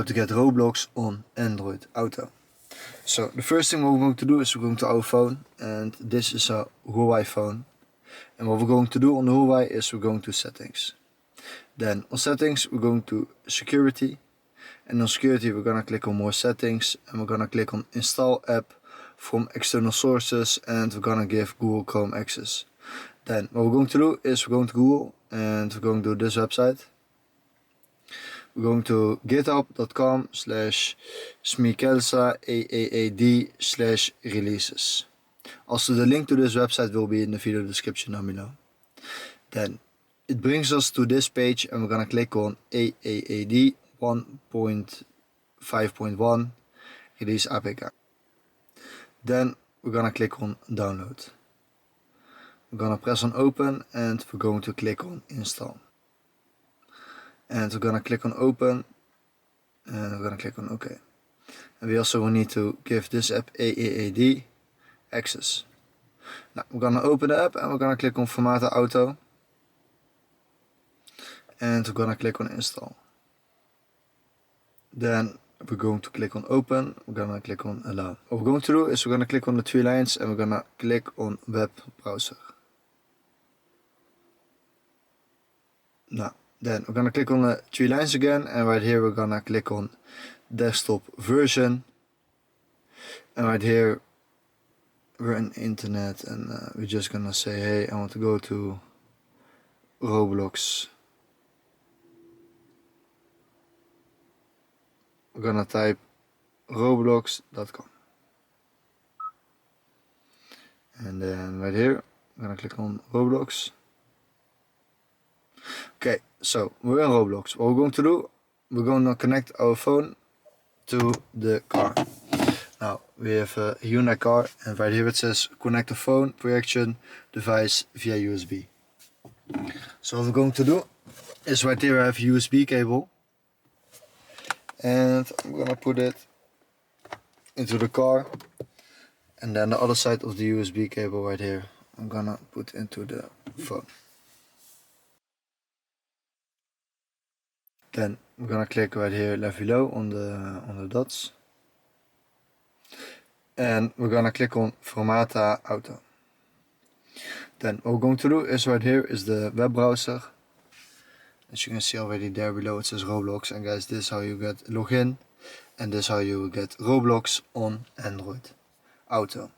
how to get Roblox on Android Auto. So the first thing what we're going to do is we're going to our phone, and this is a Huawei phone. And what we're going to do on the Huawei is we're going to settings. Then on settings we're going to security, and on security we're gonna click on more settings, and we're gonna click on install app from external sources, and we're gonna give Google Chrome access. Then what we're going to do is we're going to Google, and we're going to this website. We're going to github.com/smikelsa/aad/releases. Also, the link to this website will be in the video description down below. Then it brings us to this page, and we're gonna click on AAAD 1.5.1 release APK. Then we're gonna click on download. We're gonna press on open, and we're going to click on install. And we're gonna click on open, and we're gonna click on OK. And we also need to give this app AAAD access. Now we're gonna open the app, and we're gonna click on Formaten Auto, and we're gonna click on install. Then we're going to click on open, we're gonna click on allow. What we're going to do is we're gonna click on the 3 lines, and we're gonna click on web browser. Now then we're gonna click on the 3 lines again, and right here we're gonna click on desktop version, and right here we're in internet, and we're just gonna say, hey, I want to go to Roblox. We're gonna type roblox.com, and then right here we're gonna click on Roblox. Okay, so we're in Roblox. What we're going to do, we're going to connect our phone to the car. Now we have a Hyundai car, and right here it says connect the phone projection device via USB. So what we're going to do is right here I have a USB cable, and I'm gonna put it into the car, and then the other side of the USB cable right here I'm gonna put into the phone. Then we're gonna click right here left below on the dots, and we're gonna click on Formaten Auto. Then what we're going to do is right here is the web browser. As you can see already there below it says Roblox, and guys, this is how you get login, and this is how you get Roblox on Android Auto.